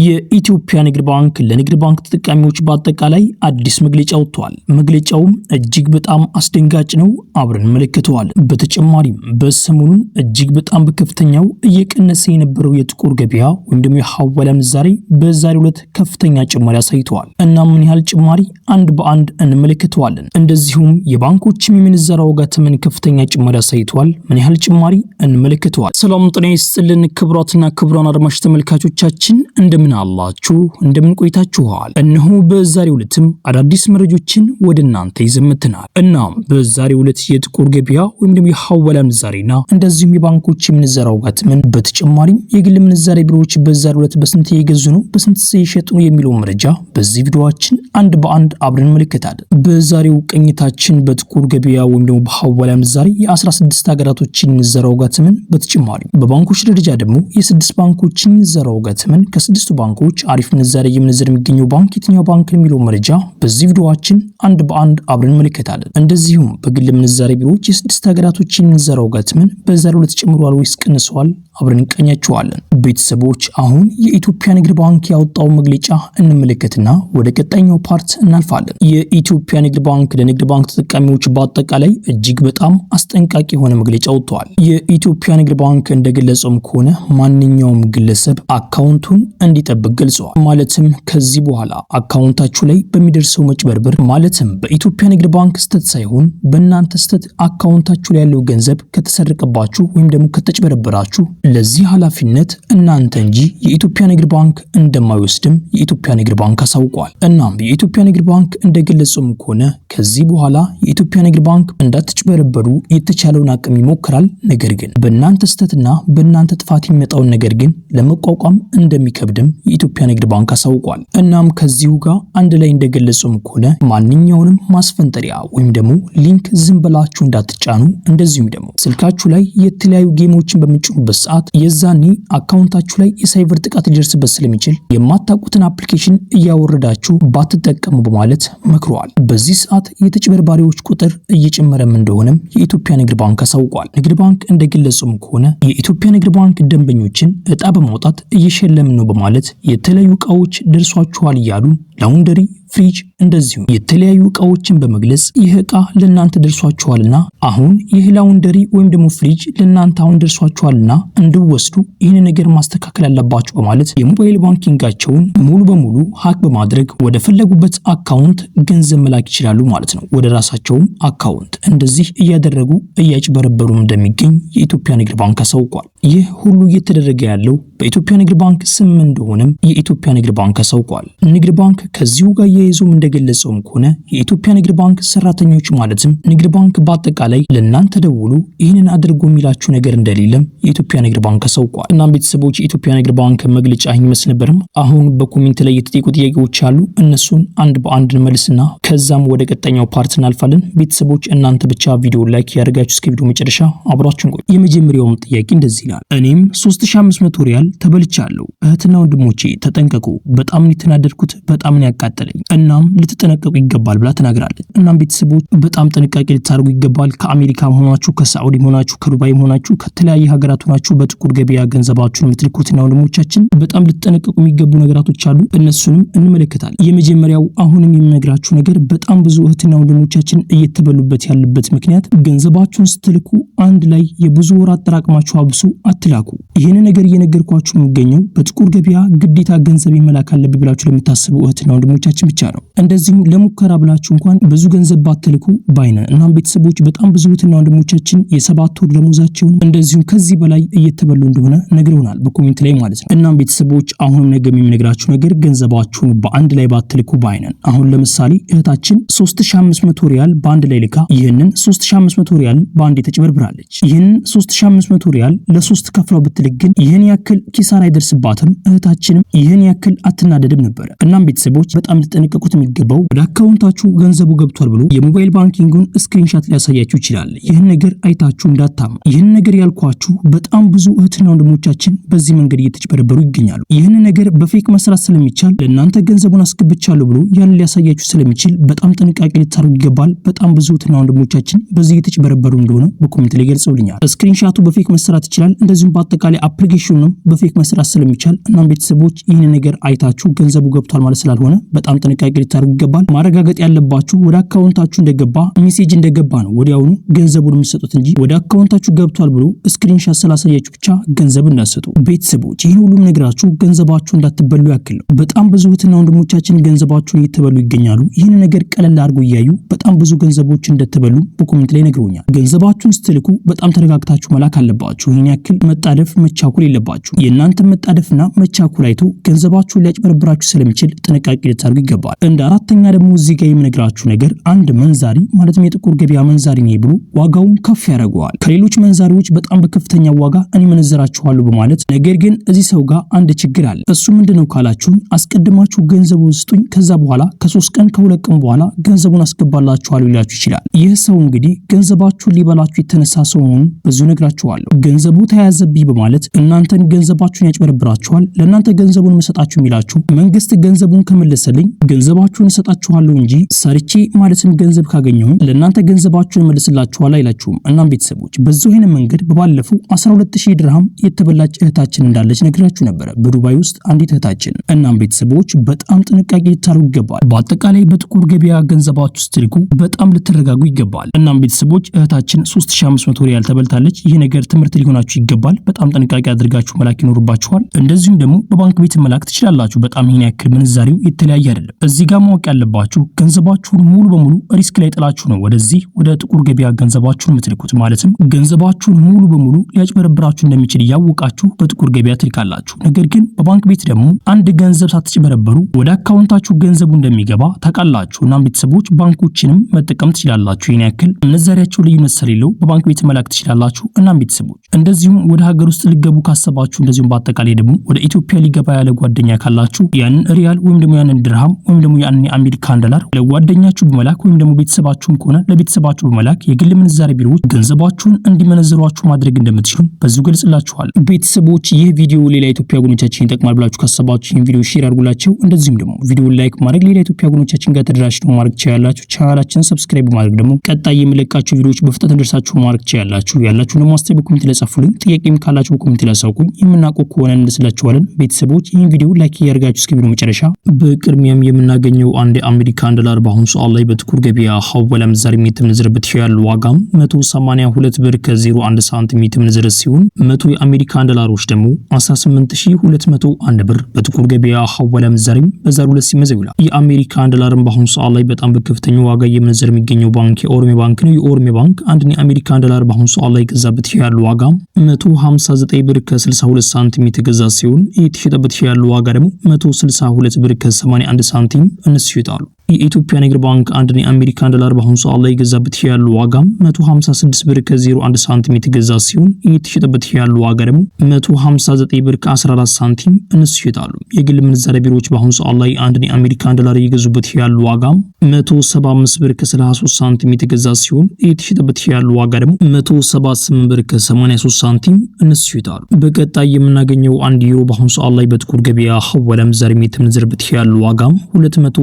የኢትዮጵያ ንግድ ባንክ ለንግድ ባንክ ተጠቃሚዎች በአጠቃላይ አዲስ መግለጫ ወጥቷል። መግለጫውም እጅግ በጣም አስደንጋጭ ነው። አብረን እንመለከተዋለን። በተጨማሪም በሰሞኑን እጅግ በጣም በከፍተኛው እየቀነሰ የነበረው የጥቁር ገበያ ወይም ደግሞ የሐዋላ ምንዛሬ በዛሬው ዕለት ከፍተኛ ጭማሪ አሳይቷል እና ምን ያህል ጭማሪ አንድ በአንድ እንመለከተዋለን። እንደዚሁም የባንኮችም የምንዛሬ ዋጋ ተመን ከፍተኛ ጭማሪ አሳይቷል። ምን ያህል ጭማሪ እንመለከተዋለን። ሰላም ጤና ይስጥልን ክቡራትና ክቡራን አድማጭ ተመልካቾቻችን እንደምን አላችሁ? እንደምን ቆይታችኋል? እነሆ በዛሬው ዕለትም አዳዲስ መረጃዎችን ወደ እናንተ ይዘምተናል። እናም በዛሬው ዕለት የጥቁር ገበያ ወይም ደግሞ የሐዋላ ምንዛሬና እንደዚሁም የባንኮች የምንዛሬ ዋጋ ተመን በተጨማሪም የግል ምንዛሬ ቢሮዎች በዛሬው ዕለት በስንት እየገዙ ነው፣ በስንት እየሸጡ ነው የሚለው መረጃ በዚህ ቪዲዮአችን አንድ በአንድ አብረን እንመለከታለን። በዛሬው ቅኝታችን በጥቁር ገበያ ወይም ደግሞ በሐዋላ ምንዛሬ የ16 ሀገራቶችን ምንዛሬ ዋጋ ተመን በተጨማሪም በባንኮች ደረጃ ደግሞ የ6 ባንኮችን ምንዛሬ ዋጋ ተመን ከ6 ባንኮች አሪፍ ምንዛሬ እየመነዘረ የሚገኘው ባንክ የትኛው ባንክ የሚለው መረጃ በዚህ ቪዲዮአችን አንድ በአንድ አብረን እንመለከታለን። እንደዚሁም በግል ምንዛሬ ቢሮዎች የ6 ሀገራቶችን ምንዛሬ ዋጋ ተመን በዛሬው ዕለት ጨምሯል ወይስ ቀንሷል አብረን እንቀኛቸዋለን። ቤተሰቦች አሁን የኢትዮጵያ ንግድ ባንክ ያወጣው መግለጫ እንመለከትና ወደ ቀጣይኛው ፓርት እናልፋለን። የኢትዮጵያ ንግድ ባንክ ለንግድ ባንክ ተጠቃሚዎች በአጠቃላይ እጅግ በጣም አስጠንቃቂ የሆነ መግለጫ ወጥቷል። የኢትዮጵያ ንግድ ባንክ እንደገለጸውም ከሆነ ማንኛውም ግለሰብ አካውንቱን እንዲጠብቅ ገልጸዋል። ማለትም ከዚህ በኋላ አካውንታችሁ ላይ በሚደርሰው መጭበርበር ማለትም በኢትዮጵያ ንግድ ባንክ ስተት ሳይሆን በእናንተ ስተት አካውንታችሁ ላይ ያለው ገንዘብ ከተሰረቀባችሁ ወይም ደግሞ ከተጭበረበራችሁ ለዚህ ኃላፊነት እናንተ እንጂ የኢትዮጵያ ንግድ ባንክ እንደማይወስድም የኢትዮጵያ ንግድ ባንክ አሳውቋል። እናም የኢትዮጵያ ንግድ ባንክ እንደገለጸውም ከሆነ ከዚህ በኋላ የኢትዮጵያ ንግድ ባንክ እንዳትጭበረበሩ የተቻለውን አቅም ይሞክራል። ነገር ግን በእናንተ ስተትና በእናንተ ጥፋት የሚመጣውን ነገር ግን ለመቋቋም እንደሚከብድም የኢትዮጵያ ንግድ ባንክ አሳውቋል። እናም ከዚሁ ጋር አንድ ላይ እንደገለጸውም ከሆነ ማንኛውንም ማስፈንጠሪያ ወይም ደግሞ ሊንክ ዝም ብላችሁ እንዳትጫኑ፣ እንደዚሁም ደግሞ ስልካችሁ ላይ የተለያዩ ጌሞችን በምትጭኑበት ሰዓት የዛኔ አካውንታችሁ ላይ የሳይበር ጥቃት ሊደርስበት ስለሚችል የማታውቁትን አፕሊኬሽን እያወረዳችሁ ባትጠቀሙ በማለት መክረዋል። በዚህ ሰዓት የተጭበርባሪዎች ቁጥር እየጨመረም እንደሆነም የኢትዮጵያ ንግድ ባንክ አሳውቋል። ንግድ ባንክ እንደገለጸውም ከሆነ የኢትዮጵያ ንግድ ባንክ ደንበኞችን እጣ በማውጣት እየሸለምን ነው በማለት የተለያዩ እቃዎች ደርሷችኋል እያሉ ላውንደሪ፣ ፍሪጅ እንደዚሁ የተለያዩ እቃዎችን በመግለጽ ይህ እቃ ለናንተ ደርሷችኋልና አሁን ይህ ላውንደሪ ወይም ደግሞ ፍሪጅ ለናንተ አሁን ደርሷችኋልና እንድወስዱ ይህን ነገር ማስተካከል አለባችሁ በማለት የሞባይል ባንኪንጋቸውን ሙሉ በሙሉ ሀክ በማድረግ ወደ ፈለጉበት አካውንት ገንዘብ መላክ ይችላሉ ማለት ነው። ወደ ራሳቸውም አካውንት እንደዚህ እያደረጉ እያጭበረበሩም እንደሚገኝ የኢትዮጵያ ንግድ ባንክ አሳውቋል። ይህ ሁሉ እየተደረገ ያለው በኢትዮጵያ ንግድ ባንክ ስም እንደሆነም የኢትዮጵያ ንግድ ባንክ አሳውቋል። ንግድ ባንክ ከዚሁ ጋር የይዞም እንደገለጸውም ከሆነ የኢትዮጵያ ንግድ ባንክ ሰራተኞች ማለትም ንግድ ባንክ በአጠቃላይ ለእናንተ ደውሉ ይህንን አድርጎ የሚላችሁ ነገር እንደሌለም የኢትዮጵያ ንግድ ባንክ አሳውቋል። እናም ቤተሰቦች የኢትዮጵያ ንግድ ባንክ መግለጫ ይመስል ነበርም። አሁን በኮሜንት ላይ የተጠየቁ ጥያቄዎች አሉ። እነሱን አንድ በአንድ እንመልስና ከዛም ወደ ቀጣኛው ፓርት እናልፋለን። ቤተሰቦች እናንተ ብቻ ቪዲዮ ላይክ ያደርጋችሁ እስከ ቪዲዮ መጨረሻ አብራችሁን ቆዩ። የመጀመሪያውም ጥያቄ እንደዚህ ይላል። እኔም 3500 ሪያል ተበልቻለሁ። እህትና ወንድሞቼ ተጠንቀቁ። በጣም ነው የተናደድኩት፣ በጣም ነው ያቃጠለኝ። እናም ልትጠነቀቁ ይገባል ብላ ተናግራለች። እናም ቤተሰቦች በጣም ጥንቃቄ ልታደርጉ ይገባል። ከአሜሪካ ሆናችሁ፣ ከሳዑዲ ሆናችሁ፣ ከዱባይ ሆናችሁ፣ ከተለያየ ሀገራት ሆናችሁ በጥቁር ገበያ ገንዘባችሁን የምትልኩትና ወንድሞቻችን በጣም ልትጠነቀቁ የሚገቡ ነገራቶች አሉ። እነሱንም እንመለከታለን። የመጀመሪያው አሁንም የምነግራችሁ ነገር በጣም ብዙ እህትና ወንድሞቻችን እየተበሉበት ያለበት ምክንያት ገንዘባችሁን ስትልኩ አንድ ላይ የብዙ ወር አጠራቅማችሁ አብሱ አትላኩ። ይሄን ነገር እየነገርኳችሁ የሚገኘው በጥቁር ገበያ ግዴታ ገንዘብ መላክ አለብኝ ብላችሁ ለምታስቡ እህትና ወንድሞቻችን ብቻ ነው። እንደዚህም ለሙከራ ብላችሁ እንኳን ብዙ ገንዘብ ባትልኩ ባይነን። እናም ቤተሰቦች በጣም ብዙ እህትና ወንድሞቻችን የ7 ወር ደሞዛቸውን እንደዚሁም ከዚህ በላይ እየተበሉ እንደሆነ ነግረውናል በኮሜንት ላይ ማለት ነው። እናም ቤተሰቦች አሁንም ነገ የምነግራችሁ ነገር ገንዘባችሁን በአንድ ላይ ባትልኩ ባይነን። አሁን ለምሳሌ እህታችን 3500 ሪያል በአንድ ላይ ልካ ይህንን 3500 ሪያል በአንድ ተጭበርብራለች። ይህንን 3500 ሪያል ለሶስት ከፍለው ብትልክ ግን ይህን ያክል ኪሳራ አይደርስባትም። እህታችንም ይህን ያክል አትናደድም ነበር። እናም ቤተሰቦች በጣም ልትጠነቀቁ ልትጠነቀቁት የሚገባው ወደ አካውንታችሁ ገንዘቡ ገብቷል ብሎ የሞባይል ባንኪንጉን ስክሪንሻት ሊያሳያችሁ ይችላል። ይህን ነገር አይታችሁ እንዳታም። ይህን ነገር ያልኳችሁ በጣም ብዙ እህትና ወንድሞቻችን በዚህ መንገድ እየተጭበረበሩ ይገኛሉ። ይህን ነገር በፌክ መስራት ስለሚቻል ለእናንተ ገንዘቡን አስገብቻለሁ ብሎ ያን ሊያሳያችሁ ስለሚችል በጣም ጥንቃቄ ልታደርጉ ይገባል። በጣም ብዙ እህትና ወንድሞቻችን በዚህ እየተጭበረበሩ እንደሆነ በኮሜንት ላይ ገልጸውልኛል። ስክሪንሻቱ በፌክ መስራት ይችላል። እንደዚሁም በአጠቃላይ አፕሊኬሽኑንም በፌክ መስራት ስለሚቻል እናም ቤተሰቦች ይህን ነገር አይታችሁ ገንዘቡ ገብቷል ማለት ስላልሆነ በጣም ጥንቃቄ ልታደርጉ ይገባል። ማረጋገጥ ያለባችሁ ወደ አካውንታችሁ እንደገባ ሜሴጅ እንደገባ ነው ወዲያውኑ ገንዘቡን የምትሰጡት እንጂ ወደ አካውንታችሁ ገብቷል ብሎ ስክሪንሻት ስላሳያችሁ ብቻ ገንዘብ እንዳትሰጡ። ቤተሰቦች ይህን ሁሉም ነግራችሁ ገንዘባችሁ እንዳትበሉ ያክል ነው። በጣም ብዙ እህትና ወንድሞቻችን ገንዘባችሁን እየተበሉ ይገኛሉ። ይህን ነገር ቀለል አድርጎ እያዩ በጣም ብዙ ገንዘቦች እንደተበሉ በኮሜንት ላይ ነግረውኛል። ገንዘባችሁን ስትልኩ በጣም ተረጋግታችሁ መላክ አለባችሁ። ይህን ያክል መጣደፍ መቻኩል የለባችሁ። የእናንተ መጣደፍና መቻኩል አይቶ ገንዘባችሁን ሊያጭበረብራችሁ ስለሚችል ጥንቃቄ ልታደርጉ ይገባል። እንደ አራተኛ ደግሞ እዚህ ጋር የምነግራችሁ ነገር አንድ መንዛሪ ማለትም የጥቁር ገበያ መንዛሪ ነው ብሎ ዋጋውን ከፍ ያደርገዋል። ከሌሎች መንዛሪዎች በጣም በከፍተኛ ዋጋ እኔ መነዘራችኋለሁ በማለት ነገር ግን እዚህ ሰው ጋር አንድ ችግር አለ። እሱ ምንድነው ካላችሁን አስቀድማችሁ ገንዘቡን ስጡኝ ከዛ በኋላ ከ3 ቀን ከ2 ቀን በኋላ ገንዘቡን አስገባላችኋለሁ ይላችሁ ይችላል። ይህ ሰው እንግዲህ ገንዘባችሁን ሊበላችሁ የተነሳ ሰው መሆኑን በዚሁ ነግራችኋለሁ። ገንዘቡ ተያዘብኝ በማለት እናንተን ገንዘባችሁን ያጭበረብራችኋል። ለእናንተ ገንዘቡን መሰጣችሁ የሚላችሁ መንግስት ገንዘቡን ከመለሰልኝ ገንዘባችሁን እሰጣችኋለሁ እንጂ ሰርቼ ማለትም ገንዘብ ካገኘሁኝ ለእናንተ ገንዘባችሁን መልስላችኋል አይላችሁም። እናም ቤተሰቦች በዚሁ አይነት መንገድ በባለፈው 12000 ድርሃም የተበላች እህታችን እንዳለች ነግራችሁ ነበረ በዱባይ ውስጥ አንዲት እህታችን። እናም ቤተሰቦች በጣም ጥንቃቄ ልታደርጉ ይገባል። በአጠቃላይ በጥቁር ገበያ ገንዘባችሁ ስትልኩ በጣም ልትረጋጉ ይገባል። እናም ቤተሰቦች እህታችን 3500 ሪያል ተበልታለች። ይህ ነገር ትምህርት ሊሆናችሁ ይገባል። በጣም ጥንቃቄ አድርጋችሁ መላክ ይኖርባችኋል። እንደዚሁም ደግሞ በባንክ ቤት መላክ ትችላላችሁ። በጣም ይሄን ያክል ምንዛሬው የተለያየ አይደለም። እዚህ ጋር ማወቅ ያለባችሁ ገንዘባችሁን ሙሉ በሙሉ ሪስክ ላይ ጥላችሁ ነው ወደዚህ ወደ ጥቁር ገበያ ገንዘባችሁን የምትልኩት። ማለትም ገንዘባችሁን ሙሉ በሙሉ ሊያጭበረብራችሁ እንደሚችል እያወቃችሁ በጥቁር ገበያ ትልካላችሁ። ነገር ግን በባንክ ቤት ደግሞ አንድ ገንዘብ ሳትጭበረበሩ ወደ አካውንታችሁ ገንዘቡ እንደሚገባ ታውቃላችሁ። እናም ቤተሰቦች ባንኮችንም መጠቀም ትችላላችሁ። ይሄን ያክል ምንዛሬያቸው ልዩነት ስለሌለው በባንክ ቤት መላክ ትችላላችሁ። እናም ቤተሰቦች እንደዚሁም ወደ ሀገር ውስጥ ሊገቡ ካሰባችሁ እንደዚሁም በአጠቃላይ ደግሞ ወደ ኢትዮጵያ ሊገባ ያለ ጓደኛ ካላችሁ ያንን ሪያል ወይም ደግሞ ያንን ድርሃም ወይም ደግሞ ያንን የአሜሪካን ዶላር ለጓደኛችሁ በመላክ ወይም ደግሞ ቤተሰባችሁም ከሆነ ለቤተሰባችሁ በመላክ የግል ምንዛሬ ቢሮዎች ገንዘባችሁን እንዲመነዝሯችሁ ማድረግ እንደምትችሉ በዚሁ ገልጽላችኋል። ቤተሰቦች ይህ ቪዲዮ ሌላ ኢትዮጵያ ወገኖቻችን ይጠቅማል ብላችሁ ካሰባችሁ ይህን ቪዲዮ ሼር አድርጉላቸው። እንደዚሁም ደግሞ ቪዲዮውን ላይክ ማድረግ ሌላ ኢትዮጵያ ወገኖቻችን ጋር ተደራሽ ነው ማድረግ ትችላላችሁ። ቻናላችንን ሰብስክራይብ በማድረግ ደግሞ ቀጣይ የምለቃችሁ ቪዲዮዎች በፍጥነት እንደርሳችሁ ማድረግ ትችላላችሁ። ያላችሁ ደግሞ አስተያየት በኮሜንት ላይ ጻፉልኝ። ጥያቄም ካላችሁ በኮሜንት ላይ አሳውቁኝ። የምናውቀው ከሆነ እንስላችኋለን። ቤተሰቦች ይህን ቪዲዮ ላይክ እያደረጋችሁ እስከ ቪዲዮ መጨረሻ በቅድሚያም የምናገኘው አንድ የአሜሪካን ዶላር በአሁኑ ሰዓት ላይ በጥቁር ገበያ ሐዋላ ምንዛሬ የተመነዘረበት ያለው ዋጋም 182 ብር ከ01 ሳንቲም የተመነዘረ ሲሆን 100 የአሜሪካን ዶላሮች ደግሞ 18201 ብር በጥቁር ገበያ ሐዋላ ምንዛሬ በዛሬው ዕለት ሲመዘው ይላል። የአሜሪካን ዶላርም በአሁኑ ሰዓት ላይ በጣም በከፍተኛ ዋጋ እየመነዘረ የሚገኘው ባንክ የኦሮሚያ ባንክ ነው። የኦሮሚያ ባንክ አንድ የአሜሪካን ዶላር በአሁኑ ሰዓት ላይ ገዛበት ያለው ዋጋ 159 ብር ከ62 ሳንቲም የተገዛ ሲሆን የተሸጠበት ያለው ዋጋ ደግሞ 162 ብር ከ81 ሳንቲም እነሱ ይሸጣሉ። የኢትዮጵያ ንግድ ባንክ አንድ የአሜሪካን ዶላር በአሁኑ ሰዓት ላይ ገዛበት ያለው ዋጋ 156 ብር ከ01 ሳንቲም የተገዛ ሲሆን የተሸጠበት ያለው ዋጋ ደግሞ 159 ብር ከ14 ሳንቲም እነሱ ይሸጣሉ። የግል ምንዛሬ ቢሮዎች በአሁኑ ሰዓት ላይ አንድ የአሜሪካን ዶላር እየገዙበት ያለው ዋጋ 175 ብር ከ33 ሳንቲም የተገዛ ሲሆን የተሸጠበት ያለው ዋጋ ደግሞ 178 ብር ከ83 ሳንቲም እነሱ ይሸጣሉ። በቀጣይ የምናገኘው አንድ ዩሮ በአሁኑ ሰዓት ላይ በጥቁር ገበያ ሐዋላ ምንዛሬ የተመነዘረበት ያለው ዋጋ 270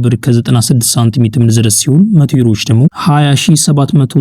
ብር ከ96 ሳንቲም የተመነዘረ ሲሆን 100 ዩሮዎች ደግሞ 20796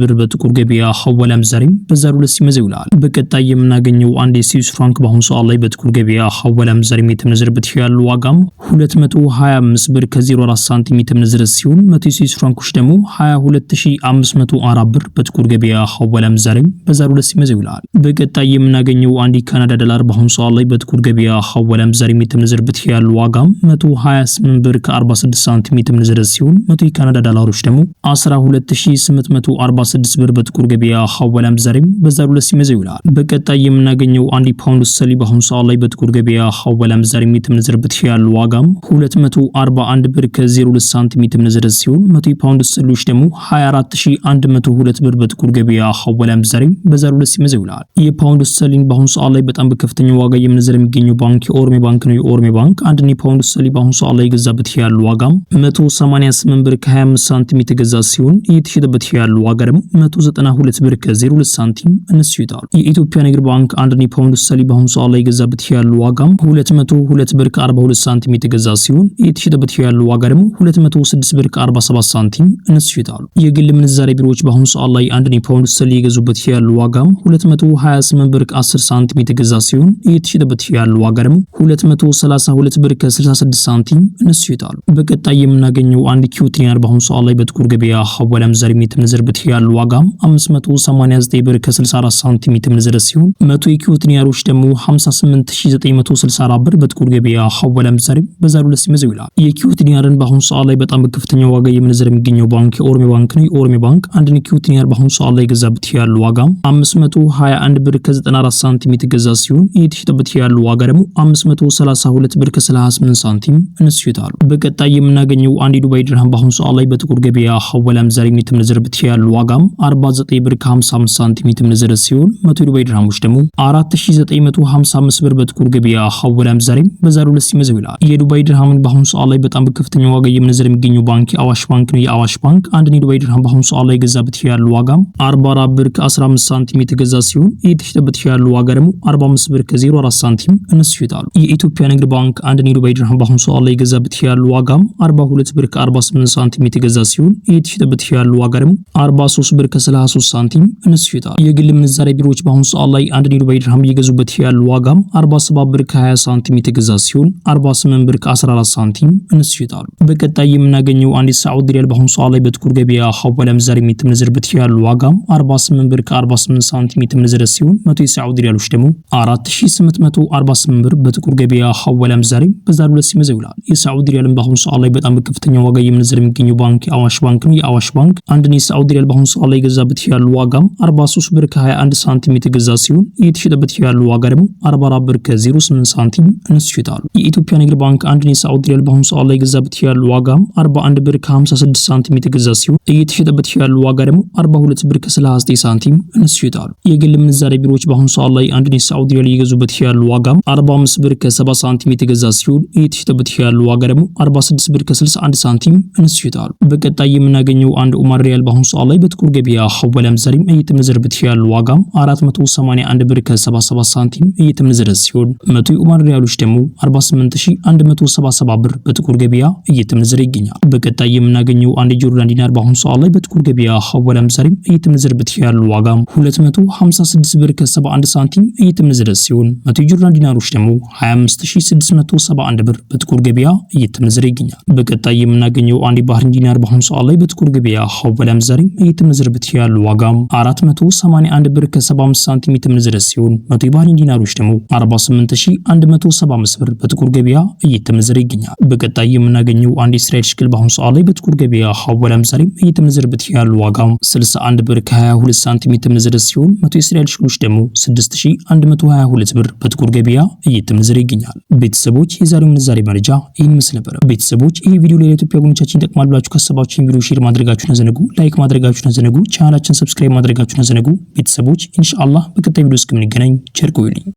ብር በጥቁር ገበያ ሐዋላ ምንዛሬ በዛሬው ዕለት ሲመዘው ይውላል። በቀጣይ የምናገኘው አንድ የስዊስ ፍራንክ በአሁኑ ሰዓት ላይ በጥቁር ገበያ ሐዋላ ምንዛሬ የተመነዘረበት ያለው ዋጋም 225 ብር ከ04 ሳንቲም የተመነዘረ ሲሆን 100 የስዊስ ፍራንኮች ደግሞ 22504 ብር በጥቁር ገበያ ሐዋላ ምንዛሬ በዛሬው ዕለት ሲመዘው ይውላል። በቀጣይ የምናገኘው አንድ የካናዳ ዶላር በአሁኑ ሰዓት ላይ በጥቁር ገበያ ሐዋላ ምንዛሬ የተመነዘረበት ያለው ዋጋም 128 ብር ከ46 ከ46 ሳንቲም የተመነዘረ ሲሆን 100 የካናዳ ዶላሮች ደግሞ 12846 ብር በጥቁር ገበያ ሐዋላ ምንዛሬም በዛሬው ዕለት ሲመዘው ይውላል። በቀጣይ የምናገኘው 1 ፓውንድ ስተርሊንግ በአሁኑ ሰዓት ላይ በጥቁር ገበያ ሐዋላ ምንዛሬም የተመነዘረበት ያለው ዋጋም 241 ብር ከ02 ሳንቲም የተመነዘረ ሲሆን 100 ፓውንድ ስተርሊንግ ደግሞ 24102 ብር በጥቁር ገበያ ሐዋላ ምንዛሬም በዛሬው ዕለት ሲመዘው ይውላል። የፓውንድ ስተርሊንግ በአሁኑ ሰዓት ላይ በጣም በከፍተኛ ዋጋ የምንዘር የሚገኘው ባንክ የኦሮሜ ባንክ ነው። የኦሮሜ ባንክ አንድ ፓውንድ ስተርሊንግ በአሁኑ ሰዓት ላይ የገዛበት ያለው ዋጋም 188 ብር ከ25 ሳንቲም የተገዛ ሲሆን እየተሸጠበት ያለው ዋጋ ደግሞ 192 ብር ከ02 ሳንቲም እነሱ ይታሉ። የኢትዮጵያ ንግድ ባንክ አንድ ፓውንድ ስተርሊንግ በአሁኑ ሰዓት ላይ የገዛበት ያለው ዋጋም 202 ብር ከ42 ሳንቲም የተገዛ ሲሆን እየተሸጠበት ያለው ዋጋ ደግሞ 206 ብር ከ47 ሳንቲም እነሱ ይታሉ። የግል ምንዛሬ ቢሮዎች በአሁኑ ሰዓት ላይ አንድ ፓውንድ ስተርሊንግ የገዙበት ያለው ዋጋም 228 ብር ከ10 ሳንቲም የተገዛ ሲሆን እየተሸጠበት ያለው ዋጋ ደግሞ 232 ብር ከ66 ሳንቲም እነሱ ይታሉ። በቀጣይ የምናገኘው አንድ ኪዩቲኒያር በአሁኑ ሰዓት ላይ በጥቁር ገበያ ሐዋላ ምንዛሬ የተመነዘረበት ያለው ዋጋም 589 ብር ከ64 ሳንቲም የተመነዘረ ሲሆን 100 የኪዩቲኒያሮች ደግሞ 58964 ብር በጥቁር ገበያ ሐዋላ ምንዛሬ በዛሬው ዕለት ሲመዘው ይውላል። የኪዩቲኒያርን በአሁኑ ሰዓት ላይ በጣም በከፍተኛ ዋጋ የምንዘር የሚገኘው ባንክ የኦሮሜ ባንክ ነው። የኦሮሜ ባንክ አንድ ኪዩቲኒያር በአሁኑ ሰዓት ላይ የገዛበት ያለው ዋጋም 521 ብር ከ94 ሳንቲም የተገዛ ሲሆን እየተሸጠበት ያለው ዋጋ ደግሞ 532 ብር ከ38 ሳንቲም እነሱ ይታሉ። በቀጣይ የምናገኘው አንድ ዱባይ ድርሃም በአሁኑ ሰዓት ላይ በጥቁር ገበያ ሐዋላ ምንዛሬ የተመነዘረበት ያለው ዋጋም 49 ብር ከ55 ሳንቲም የተመነዘረ ሲሆን 100 ዱባይ ድርሃሞች ደግሞ 4955 ብር በጥቁር ገበያ ሐዋላ ምንዛሬ በዛሬው ዕለት ሲመዘው ይውላል። የዱባይ ድርሃምን በአሁኑ ሰዓት ላይ በጣም በከፍተኛ ዋጋ የምንዘር የሚገኘው ባንክ የአዋሽ ባንክ ነው። የአዋሽ ባንክ አንድ ዱባይ ድርሃም በአሁኑ ሰዓት ላይ የገዛበት ያለው ዋጋም 44 ብር ከ15 ሳንቲም የተገዛ ሲሆን እየተሸጠበት ያለው ዋጋ ደግሞ 45 ብር ከ04 ሳንቲም እነሱ ይታሉ። የኢትዮጵያ ንግድ ባንክ አንድ ዱባይ ድርሃም በአሁኑ ሰዓት ላይ የገዛበት ያለው ዋጋም 42 ብር ከ48 ሳንቲም የተገዛ ሲሆን እየተሸጠበት ያለው ዋጋ ደግሞ 43 ብር ከ33 ሳንቲም እነሱ ይታሉ። የግል ምንዛሬ ቢሮዎች በአሁኑ ሰዓት ላይ አንድ ዱባይ ድርሃም እየገዙበት ያለው ዋጋም 47 ብር ከ20 ሳንቲም የተገዛ ሲሆን 48 ብር ከ14 ሳንቲም እነሱ ይታሉ። በቀጣይ የምናገኘው አንድ ሳዑዲ ሪያል በአሁኑ ሰዓት ላይ በጥቁር ገበያ ሐዋላ ምንዛሬ የተመነዘረበት ያለው ዋጋም 48 ብር ከ48 ሳንቲም የተመነዘረ ሲሆን 100 የሳዑዲ ሪያሎች ደግሞ 4848 ብር በጥቁር ገበያ ሐዋላ ምንዛሬ በዛሬው ዕለት ሲመዘው ይውላል። የሳዑዲ ሪያልን በአሁኑ ሰዓት ላይ በጣም በከፍተኛ ዋጋ የምንዘር የሚገኘው ባንክ የአዋሽ ባንክ ነው። የአዋሽ ባንክ አንድ የሳዑዲ ሪያል በአሁኑ ሰዓት ላይ የገዛበት ያለው ዋጋም 43 ብር ከ21 ሳንቲም የተገዛ ሲሆን እየተሸጠበት ያለው ዋጋ ደግሞ 44 ብር ከ08 ሳንቲም እነሱ ይታሉ። የኢትዮጵያ ንግድ ባንክ አንድ የሳዑዲ ሪያል በአሁኑ ሰዓት ላይ የገዛበት ያለው ዋጋም 41 ብር ከ56 ሳንቲም የተገዛ ሲሆን እየተሸጠበት ያለው ዋጋ ደግሞ 42 ብር ከ39 ሳንቲም እነሱ ይታሉ። የግል ምንዛሬ ቢሮዎች በአሁኑ ሰዓት ላይ አንድ የሳዑዲ ሪያል የገዙበት ያለው ዋጋም 45 ብር ከ70 ሳንቲም የተገዛ ሲሆን እየተሸጠበት ያለው ዋጋ ደግሞ 46 ብር ከ61 ሳንቲም እነሱ ይታሉ። በቀጣይ የምናገኘው አንድ ኦማር ሪያል በአሁኑ ሰዓት ላይ በጥቁር ገበያ ሐዋላ ምንዛሬ እየተመነዘረበት ያለው ዋጋም 481 ብር ከ77 ሳንቲም እየተመነዘረ ሲሆን 100 የኦማር ሪያሎች ደግሞ 48177 ብር በጥቁር ገበያ እየተመነዘረ ይገኛል። በቀጣይ የምናገኘው አንድ ጆርዳን ዲናር በአሁኑ ሰዓት ላይ በጥቁር ገበያ ሐዋላ ምንዛሬ እየተመነዘረበት ያለው ዋጋም 256 ብር ከ71 ሳንቲም እየተመነዘረ ሲሆን 100 ጆርዳን ዲናሮች ደግሞ 25671 ብር በጥቁር ገበያ እየተመነዘረ ይገኛል። በቀጣይ የምናገኘው አንድ ባህሪን ዲናር በአሁኑ ሰዓት ላይ በጥቁር ገበያ ሐዋላ ምንዛሬ እየተመነዘረበት ያለው ዋጋም 481 ብር ከ75 ሳንቲም እየተመነዘረ ሲሆን 100 የባህሪን ዲናሮች ደግሞ 48175 ብር በጥቁር ገበያ እየተመነዘረ ይገኛል። በቀጣይ የምናገኘው አንድ እስራኤል ሽክል በአሁኑ ሰዓት ላይ በጥቁር ገበያ ሐዋላ ምንዛሬ እየተመነዘረበት ያለው ዋጋም 61 ብር ከ22 ሳንቲም እየተመነዘረ ሲሆን 100 የእስራኤል ሽክሎች ደግሞ 6122 ብር በጥቁር ገበያ እየተመነዘረ ይገኛል። ቤተሰቦች የዛሬው ምንዛሬ መረጃ ይህን ምስል ነበር። ቤተሰቦች ይህ ቪዲዮ ለኢትዮጵያ ጎኖቻችን ይጠቅማል ብላችሁ ካሰባችሁ ቪዲዮ ሼር ማድረጋችሁን አዘነጉ፣ ላይክ ማድረጋችሁን አዘነጉ፣ ቻናላችን ሰብስክራይብ ማድረጋችሁን አዘነጉ። ቤተሰቦች ኢንሻአላህ በቀጣይ ቪዲዮ እስከምንገናኝ ቸር ቆዩልኝ።